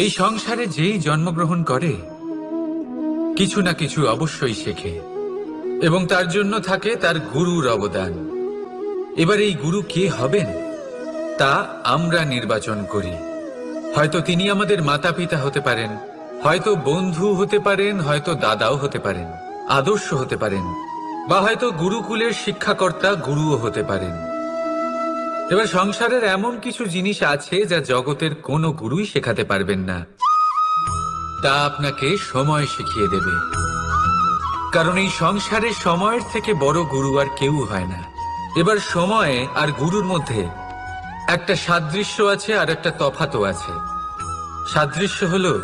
এই সংসারে যেই জন্মগ্রহণ করে কিছু না কিছু অবশ্যই শেখে এবং তার জন্য থাকে তার গুরুর অবদান। এবার এই গুরু কে হবেন তা আমরা নির্বাচন করি। হয়তো তিনি আমাদের মাতা পিতা হতে পারেন, হয়তো বন্ধু হতে পারেন, হয়তো দাদাও হতে পারেন, আদর্শ হতে পারেন, বা হয়তো গুরুকুলের শিক্ষাকর্তা গুরুও হতে পারেন। এবার সংসারের এমন কিছু জিনিস আছে যা জগতের কোনো গুরুই শেখাতে পারবেন না, তা আপনাকে সময় শিখিয়ে দেবে। কারণ এই সংসারে সময়ের থেকে বড় গুরু আর কেউ হয় না। এবার সময় আর গুরুর মধ্যে একটা সাদৃশ্য আছে আর একটা তফাতও আছে। সাদৃশ্য হলো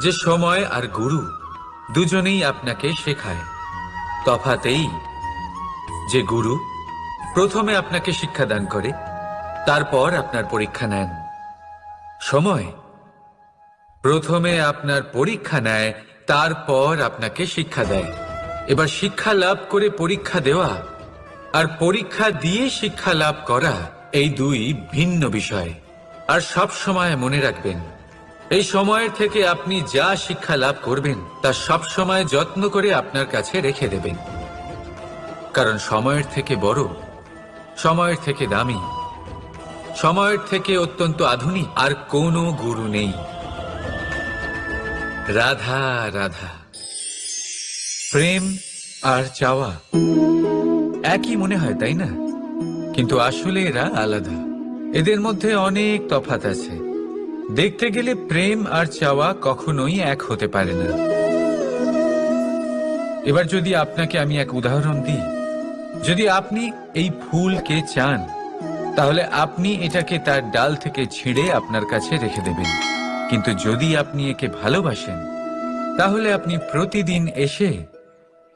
যে সময় আর গুরু দুজনেই আপনাকে শেখায়। তফাৎ এই যে গুরু প্রথমে আপনাকে শিক্ষাদান করে, তারপর আপনার পরীক্ষা নেন। সময় প্রথমে আপনার পরীক্ষা নেয়, তারপর আপনাকে শিক্ষা দেয়। এবার শিক্ষা লাভ করে পরীক্ষা দেওয়া আর পরীক্ষা দিয়ে শিক্ষা লাভ করা এই দুই ভিন্ন বিষয়। আর সব সময় মনে রাখবেন, এই সময়ের থেকে আপনি যা শিক্ষা লাভ করবেন তা সব সময় যত্ন করে আপনার কাছে রেখে দেবেন। কারণ সময়ের থেকে বড়, সময়ের থেকে দামি, সময়ের থেকে অত্যন্ত আধুনিক আর কোনো গুরু নেই। রাধা রাধা। প্রেম আর চাওয়া একই মনে হয়, তাই না? কিন্তু আসলে এরা আলাদা। এদের মধ্যে অনেক তফাৎ আছে। দেখতে গেলে প্রেম আর চাওয়া কখনোই এক হতে পারে না। এবার যদি আপনাকে আমি এক উদাহরণ দিই, যদি আপনি এই ফুলকে চান তাহলে আপনি এটাকে তার ডাল থেকে ছিঁড়ে আপনার কাছে রেখে দেবেন। কিন্তু যদি আপনি একে ভালোবাসেন তাহলে আপনি প্রতিদিন এসে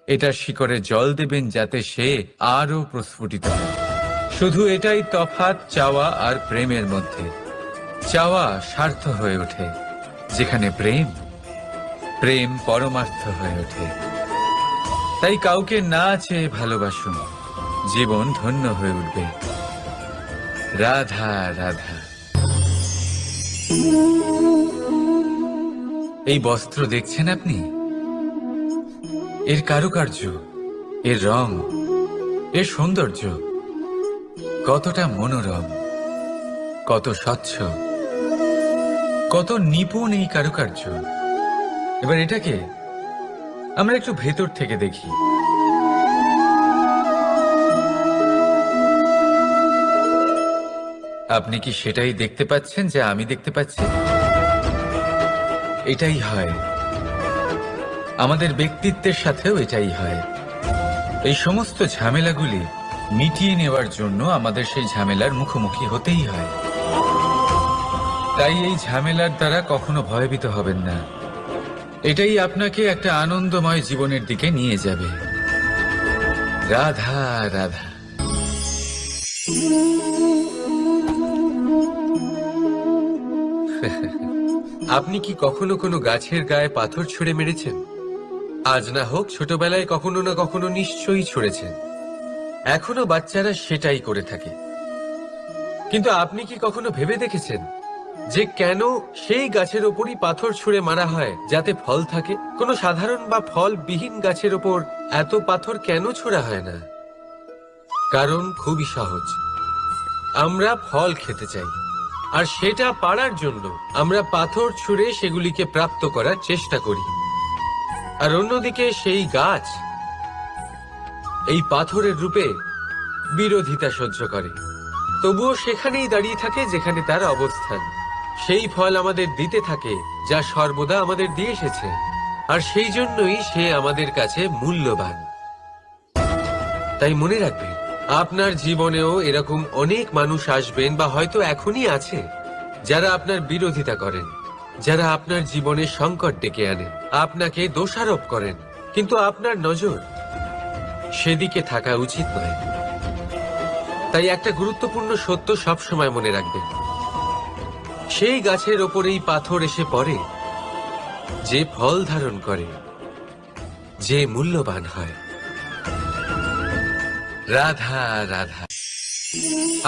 এটার শিকড়ে জল দেবেন যাতে সে আরো প্রস্ফুটিত হয়। শুধু এটাই তফাৎ চাওয়া আর প্রেমের মধ্যে। চাওয়া স্বার্থ হয়ে ওঠে, যেখানে প্রেম প্রেম পরমার্থ হয়ে ওঠে। তাই কাউকে না চেয়ে ভালোবাসুন, জীবন ধন্য হয়ে উঠবে। রাধা রাধা। এই বস্ত্র দেখছেন আপনি? এর কারুকার্য, এর রং, এর সৌন্দর্য কতটা মনোরম, কত স্বচ্ছ, কত নিপুণ এই কারুকার্য। এবার এটাকে আমরা একটু ভেতর থেকে দেখি। আপনি কি সেটাই দেখতে পাচ্ছেন যা আমি দেখতে পাচ্ছি? এটাই হয় আমাদের ব্যক্তিত্বের সাথেও, এটাই হয়। এই সমস্ত ঝামেলাগুলি মিটিয়ে নেওয়ার জন্য আমাদের সেই ঝামেলার মুখোমুখি হতেই হয়। তাই এই ঝামেলার দ্বারা কখনো ভয়ভীত হবেন না। এটাই আপনাকে একটা আনন্দময় জীবনের দিকে নিয়ে যাবে। রাধা রাধা। আপনি কি কখনো কোনো গাছের গায়ে পাথর ছুঁড়ে মেরেছেন? আজ না হোক ছোটবেলায় কখনো না কখনো নিশ্চয়ই ছুঁড়েছেন। এখনো বাচ্চারা সেটাই করে থাকে। কিন্তু আপনি কি কখনো ভেবে দেখেছেন যে কেন সেই গাছের ওপরই পাথর ছুঁড়ে মারা হয় যাতে ফল থাকে? কোনো সাধারণ বা ফলবিহীন গাছের ওপর এত পাথর কেন ছোড়া হয় না? কারণ খুবই সহজ, আমরা ফল খেতে চাই, আর সেটা পারার জন্য আমরা পাথর ছুঁড়ে সেগুলিকে প্রাপ্ত করার চেষ্টা করি। আর অন্যদিকে সেই গাছ এই পাথরের রূপে বিরোধিতা সহ্য করে, তবুও সেখানেই দাঁড়িয়ে থাকে যেখানে তার অবস্থান। সেই ফল আমাদের দিতে থাকে যা সর্বদা আমাদের দিয়ে এসেছে, আর সেই জন্যই সে আমাদের কাছে মূল্যবান। তাই মনে রাখবেন, আপনার জীবনেও এরকম অনেক মানুষ আসবেন বা হয়তো এখনই আছে যারা আপনার বিরোধিতা করেন, যারা আপনার জীবনে সংকট ডেকে আনেন, আপনাকে দোষারোপ করেন, কিন্তু আপনার নজর সেদিকে থাকা উচিত নয়। তাই একটা গুরুত্বপূর্ণ সত্য সব সময় মনে রাখবেন, সেই গাছের ওপরেই পাথর এসে পড়ে যে ফল ধারণ করে, যে মূল্যবান হয়। রাধা রাধা।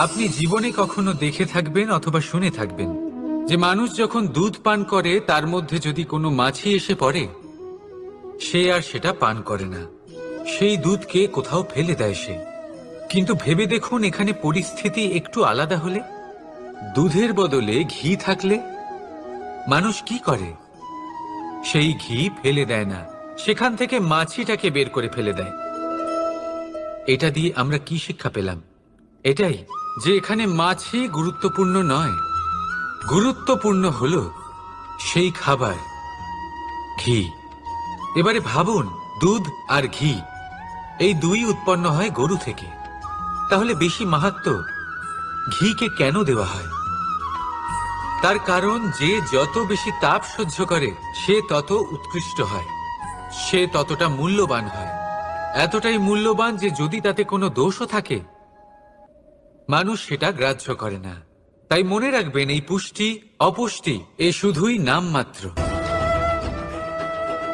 আপনি জীবনে কখনো দেখে থাকবেন অথবা শুনে থাকবেন যে মানুষ যখন দুধ পান করে তার মধ্যে যদি কোনো মাছি এসে পড়ে, সে আর সেটা পান করে না, সেই দুধকে কোথাও ফেলে দেয় সে। কিন্তু ভেবে দেখুন, এখানে পরিস্থিতি একটু আলাদা হলে, দুধের বদলে ঘি থাকলে মানুষ কি করে? সেই ঘি ফেলে দেয় না, সেখান থেকে মাছিটাকে বের করে ফেলে দেয়। এটা দিয়ে আমরা কি শিক্ষা পেলাম? এটাই যে এখানে মাছি গুরুত্বপূর্ণ নয়, গুরুত্বপূর্ণ হলো সেই খাবার, ঘি। এবারে ভাবুন, দুধ আর ঘি এই দুই উৎপন্ন হয় গরু থেকে, তাহলে বেশি মাহাত্ম্য ঘিকে কেন দেওয়া হয়? তার কারণ, যে যত বেশি তাপ সহ্য করে সে তত উৎকৃষ্ট হয়, সে ততটা মূল্যবান হয়। এতটাই মূল্যবান যে যদি তাতে কোনো দোষও থাকে, মানুষ সেটা গ্রাহ্য করে না। তাই মনে রাখবেন, এই পুষ্টি অপুষ্টি এ শুধুই নামমাত্র,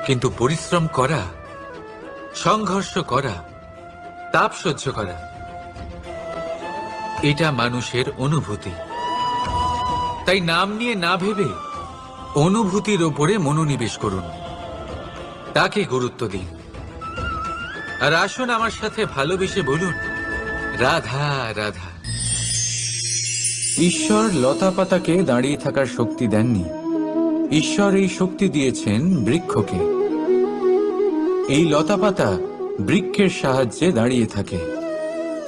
কিন্তু পরিশ্রম করা, সংঘর্ষ করা, তাপ সহ্য করা, এটা মানুষের অনুভূতি। তাই নাম নিয়ে না ভেবে অনুভূতির ওপরে মনোনিবেশ করুন, তাকে গুরুত্ব দিন। আর আসুন আমার সাথে ভালোবেসে বলুন, রাধা রাধা। ঈশ্বর লতা পাতাকে দাঁড়িয়ে থাকার শক্তি দেননি, ঈশ্বর এই শক্তি দিয়েছেন বৃক্ষকে। এই লতা পাতা বৃক্ষের সাহায্যে দাঁড়িয়ে থাকে,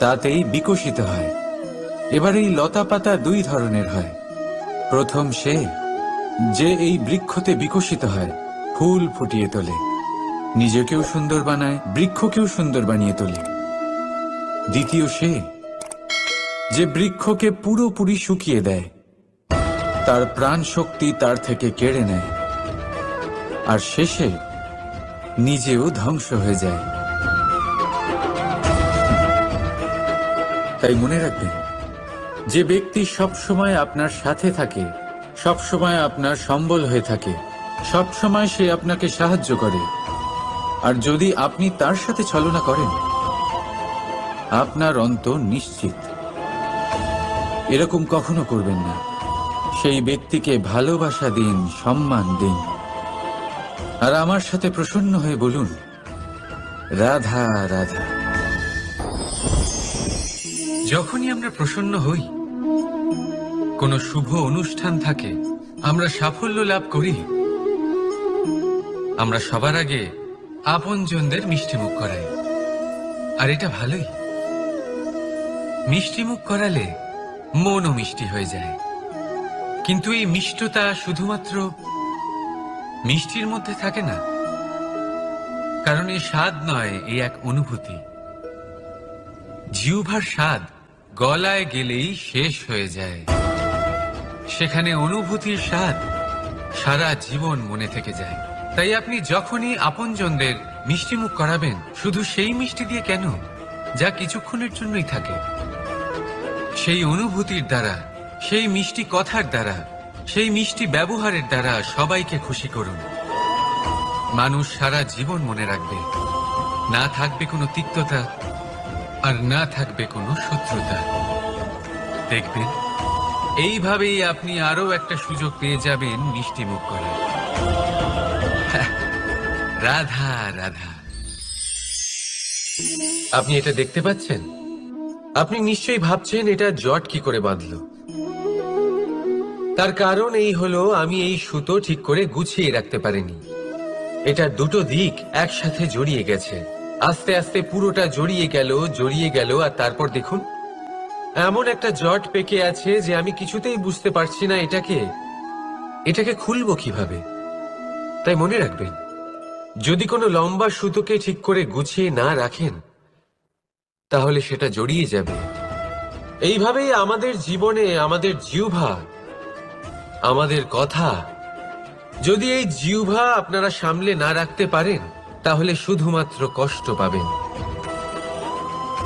তাতেই বিকশিত হয়। এবার এই লতা পাতা দুই ধরনের হয়। প্রথম সে যে এই বৃক্ষতে বিকশিত হয়, ফুল ফুটিয়ে তোলে, নিজেকেও সুন্দর বানায়, বৃক্ষকেও সুন্দর বানিয়ে তোলে। দ্বিতীয় সে যে বৃক্ষকে পুরোপুরি শুকিয়ে দেয়, তার প্রাণ শক্তি তার থেকে কেড়ে নেয়, আর শেষে নিজেও ধ্বংস হয়ে যায়। তাই মনে রাখবেন, যে ব্যক্তি সবসময় আপনার সাথে থাকে, সবসময় আপনার সম্বল হয়ে থাকে, সবসময় সে আপনাকে সাহায্য করে, আর যদি আপনি তার সাথে ছলনা করেন, আপনার অন্ত নিশ্চিত। এরকম কখনো করবেন না। সেই ব্যক্তিকে ভালোবাসা দিন, সম্মান দিন, আর আমার সাথে প্রসন্ন হয়ে বলুন, রাধা রাধা। যখনই আমরা প্রসন্ন হই, কোনো শুভ অনুষ্ঠান থাকে, আমরা সাফল্য লাভ করি, আমরা সবার আগে আপনজনদের মিষ্টিমুখ করাই। আর এটা ভালোই, মিষ্টিমুখ করালে মনও মিষ্টি হয়ে যায়। কিন্তু এই মিষ্টতা শুধুমাত্র মিষ্টির মধ্যে থাকে না, কারণ এই স্বাদ নয়, এই এক অনুভূতি। জিহ্বার স্বাদ গলায় গেলেই শেষ হয়ে যায়, সেখানে অনুভূতির স্বাদ সারা জীবন মনে থেকে যায়। তাই আপনি যখনই আপনজনদের মিষ্টিমুখ করাবেন, শুধু সেই মিষ্টি দিয়ে কেন, যা কিছুক্ষণের জন্যই থাকে, সেই অনুভূতির দ্বারা, সেই মিষ্টি কথার দ্বারা, সেই মিষ্টি ব্যবহারের দ্বারা সবাইকে খুশি করুন। মানুষ সারা জীবন মনে রাখবে, না থাকবে কোনো তিক্ততা, আর না থাকবে কোনো শত্রুতা। দেখবেন, এইভাবেই আপনি আরো একটা সুযোগ পেয়ে যাবেন মিষ্টিমুখ করার। রাধা রাধা। আপনি এটা দেখতে পাচ্ছেন? আপনি নিশ্চয়ই ভাবছেন, এটা জট কি করে বাঁধলো? তার কারণ এই হলো, আমি এই সুতো ঠিক করে গুছিয়ে রাখতে পারিনি। এটার দুটো দিক একসাথে জড়িয়ে গেছে, আস্তে আস্তে পুরোটা জড়িয়ে গেল, আর তারপর দেখুন, এমন একটা জট পেকে আছে যে আমি কিছুতেই বুঝতে পারছি না এটাকে খুলবো কিভাবে। তাই মনে রাখবেন, যদি কোনো লম্বা সুতোকে ঠিক করে গুছিয়ে না রাখেন, তাহলে সেটা জড়িয়ে যাবে। এইভাবেই আমাদের জীবনে আমাদের জিহ্বা, আমাদের কথা, যদি এই জিহ্বা আপনারা সামলে না রাখতে পারেন, তাহলে শুধুমাত্র কষ্ট পাবেন।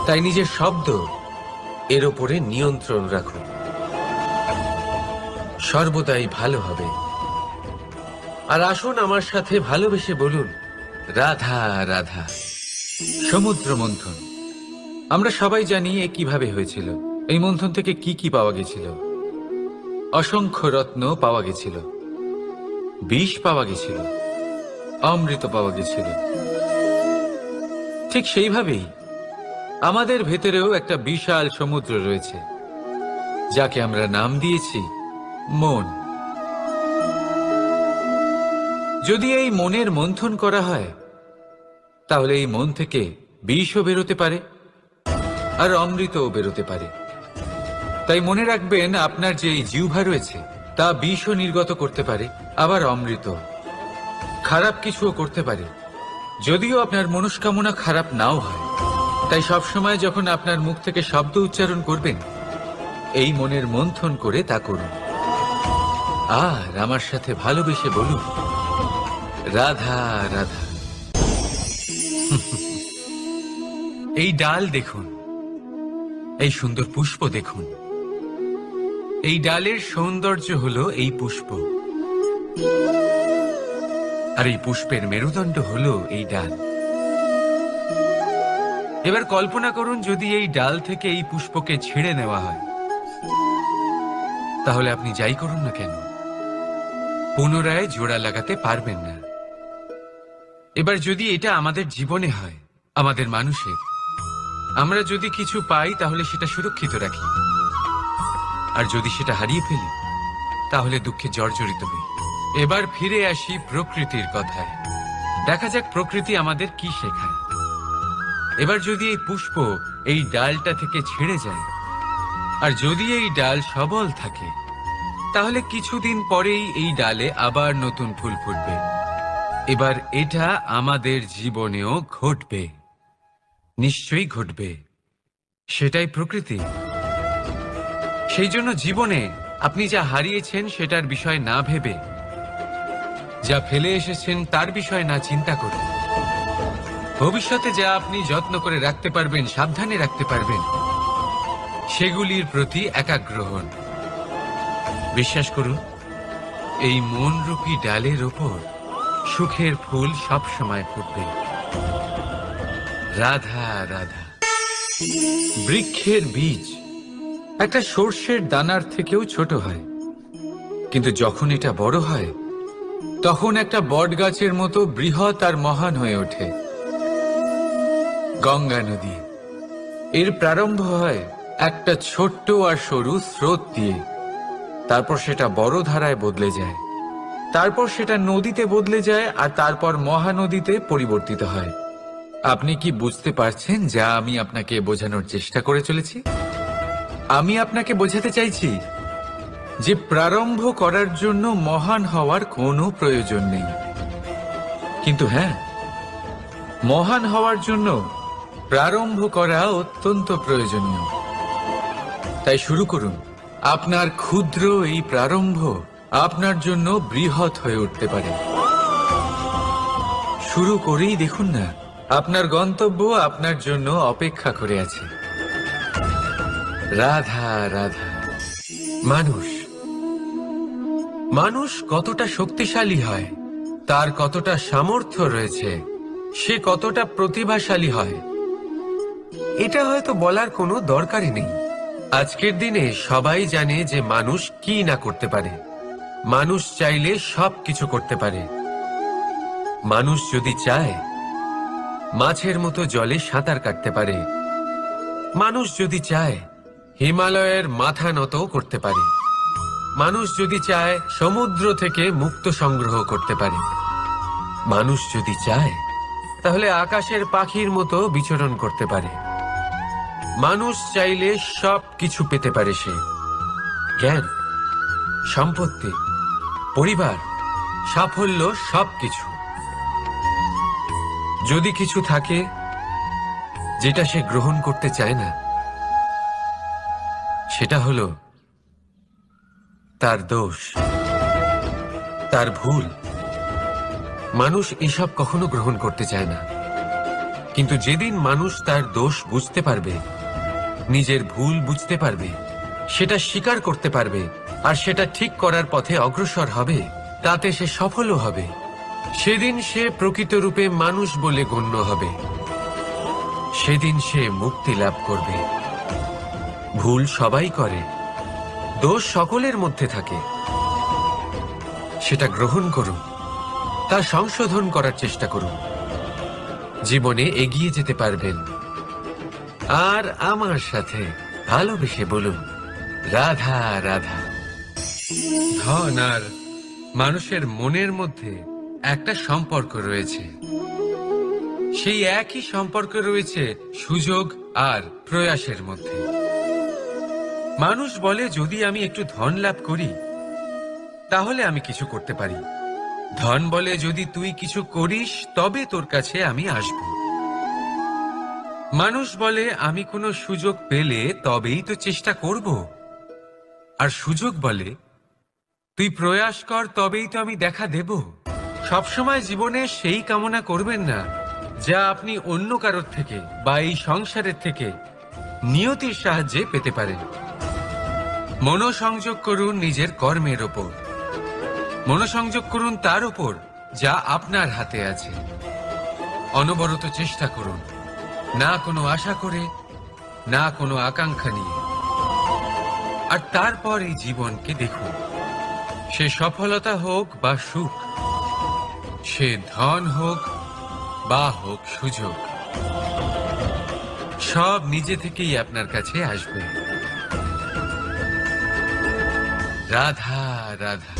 তাই নিজের শব্দ, এর ওপরে নিয়ন্ত্রণ রাখুন, সর্বদাই ভালো হবে। আর আসুন আমার সাথে ভালোবেসে বলুন, রাধা রাধা। সমুদ্র মন্থন, আমরা সবাই জানি এ কিভাবে হয়েছিল। এই মন্থন থেকে কি কি পাওয়া গেছিল? অসংখ্য রত্ন পাওয়া গেছিল, বিষ পাওয়া গেছিল, অমৃত পাওয়া গেছিল। ঠিক সেইভাবেই আমাদের ভেতরেও একটা বিশাল সমুদ্র রয়েছে, যাকে আমরা নাম দিয়েছি মন। যদি এই মনের মন্থন করা হয়, তাহলে এই মন থেকে বিষও বেরোতে পারে আর অমৃতও বেরোতে পারে। তাই মনে রাখবেন, আপনার যে এই জিহ্বা রয়েছে তা বিষও নির্গত করতে পারে, আবার অমৃত, খারাপ কিছুও করতে পারে, যদিও আপনার মনস্কামনা খারাপ নাও হয়। তাই সবসময় যখন আপনার মুখ থেকে শব্দ উচ্চারণ করবেন, এই মনের মন্থন করে তা করুন। আর আমার সাথে ভালোবেসে বলুন, রাধা রাধা। এই ডাল দেখুন, এই সুন্দর পুষ্প দেখুন। এই ডালের সৌন্দর্য হলো এই পুষ্প, আর এই পুষ্পের মেরুদণ্ড হলো এই ডাল। এবার কল্পনা করুন, যদি এই ডাল থেকে এই পুষ্পকে ছিঁড়ে নেওয়া হয়, তাহলে আপনি যাই করুন না কেন পুনরায় জোড়া লাগাতে পারবেন না। এবার যদি এটা আমাদের জীবনে হয়, আমাদের মানুষের, আমরা যদি কিছু পাই তাহলে সেটা সুরক্ষিত রাখি, আর যদি সেটা হারিয়ে ফেলি তাহলে দুঃখে জর্জরিত হই। এবার ফিরে আসি প্রকৃতির কথায়। দেখা যাক প্রকৃতি আমাদের কি শেখায়। এবার যদি এই পুষ্প এই ডালটা থেকে ছিঁড়ে যায়, আর যদি এই ডাল সবল থাকে, তাহলে কিছুদিন পরেই এই ডালে আবার নতুন ফুল ফুটবে। এবার এটা আমাদের জীবনেও ঘটবে, নিশ্চয়ই ঘটবে। সেটাই প্রকৃতি। সেই জন্য জীবনে আপনি যা হারিয়েছেন সেটার বিষয় না ভেবে, যা ফেলে এসেছেন তার বিষয় না চিন্তা করুন। ভবিষ্যতে যা আপনি যত্ন করে রাখতে পারবেন, সাবধানে রাখতে পারবেন, সেগুলির প্রতি একাগ্র হন। বিশ্বাস করুন, এই মনরূপী ডালের ওপর সুখের ফুল সব সময় ফুটবে। রাধা রাধা। বৃক্ষের বীজ একটা সর্ষের দানার থেকেও ছোট হয়, কিন্তু যখন এটা বড় হয় তখন একটা বট গাছের মতো বৃহৎ আর মহান হয়ে ওঠে। গঙ্গা নদী, এর প্রারম্ভ হয় একটা ছোট্ট আর সরু স্রোত দিয়ে, তারপর সেটা বড় ধারায় বদলে যায়, তারপর সেটা নদীতে বদলে যায়, আর তারপর মহানদীতে পরিবর্তিত হয়। আপনি কি বুঝতে পারছেন যা আমি আপনাকে বোঝানোর চেষ্টা করে চলেছি? আমি আপনাকে বোঝাতে চাইছি যে প্রারম্ভ করার জন্য মহান হওয়ার কোনো প্রয়োজন নেই, কিন্তু হ্যাঁ, মহান হওয়ার জন্য প্রারম্ভ করা অত্যন্ত প্রয়োজনীয়। তাই শুরু করুন। আপনার ক্ষুদ্র এই প্রারম্ভ আপনার জন্য বৃহৎ হয়ে উঠতে পারে। শুরু করেই দেখুন না, আপনার গন্তব্য আপনার জন্য অপেক্ষা করে আছে। রাধা রাধা। মানুষ কতটা শক্তিশালী হয়, তার কতটা সামর্থ্য রয়েছে, সে কতটা প্রতিভাশালী হয়, এটা হয়তো বলার কোনো দরকারই নেই। আজকের দিনে সবাই জানে যে মানুষ কি না করতে পারে। মানুষ চাইলে সব কিছু করতে পারে। মানুষ যদি চায় মাছের মতো জলে সাঁতার কাটতে পারে। মানুষ যদি চায় হিমালয়ের মাথা নত করতে পারে। মানুষ যদি চায় সমুদ্র থেকে মুক্ত সংগ্রহ করতে পারে। মানুষ যদি চায় তাহলে আকাশের পাখির মতো বিচরণ করতে পারে। মানুষ চাইলে সব কিছু পেতে পারে। সে জ্ঞান, সম্পত্তি, পরিবার, সাফল্য, সবকিছু। যদি কিছু থাকে যেটা সে গ্রহণ করতে চায় না, সেটা হলো তার দোষ, তার ভুল। মানুষ এসব কখনো গ্রহণ করতে চায় না, কিন্তু যেদিন মানুষ তার দোষ বুঝতে পারবে, নিজের ভুল বুঝতে পারবে, সেটা স্বীকার করতে পারবে, আর সেটা ঠিক করার পথে অগ্রসর হবে, তাতে সে সফলও হবে। সেদিন সে প্রকৃত রূপে মানুষ বলে গণ্য হবে। সেদিন সে মুক্তি লাভ করবে। ভুল সবাই করে, দোষ সকলের মধ্যে থাকে, সেটা গ্রহণ করুন, তা সংশোধন করার চেষ্টা করুন। জীবনে এগিয়ে যেতে পারবেন। আর আমার সাথে ভালোবেসে বলুন, রাধা রাধা। ধন আর মানুষের মনের মধ্যে একটা সম্পর্ক রয়েছে। সেই একই সম্পর্ক রয়েছে সুযোগ আর প্রয়াসের মধ্যে। মানুষ বলে, যদি আমি একটু ধন লাভ করি তাহলে আমি কিছু করতে পারি। ধন বলে, যদি তুই কিছু করিস তবে তোর কাছে আমি আসব। মানুষ বলে, আমি কোনো সুযোগ পেলে তবেই তো চেষ্টা করব। আর সুযোগ বলে, তুই প্রয়াস কর তবেই তো আমি দেখা দেব। সবসময় জীবনে সেই কামনা করবেন না যা আপনি অন্য কারোর থেকে বা এই সংসারের থেকে নিয়তির সাহায্যে পেতে পারেন। মনোসংযোগ করুন নিজের কর্মের ওপর। মনোসংযোগ করুন তার ওপর যা আপনার হাতে আছে। অনবরত চেষ্টা করুন, না কোনো আশা করে, না কোনো আকাঙ্ক্ষা নিয়ে। আর তারপর এই জীবনকে দেখুন, সে সফলতা হোক বা সুখ, সে ধন হোক বা হোক সুযোগ, সব নিজে থেকেই আপনার কাছে আসবে। রাধা রাধা।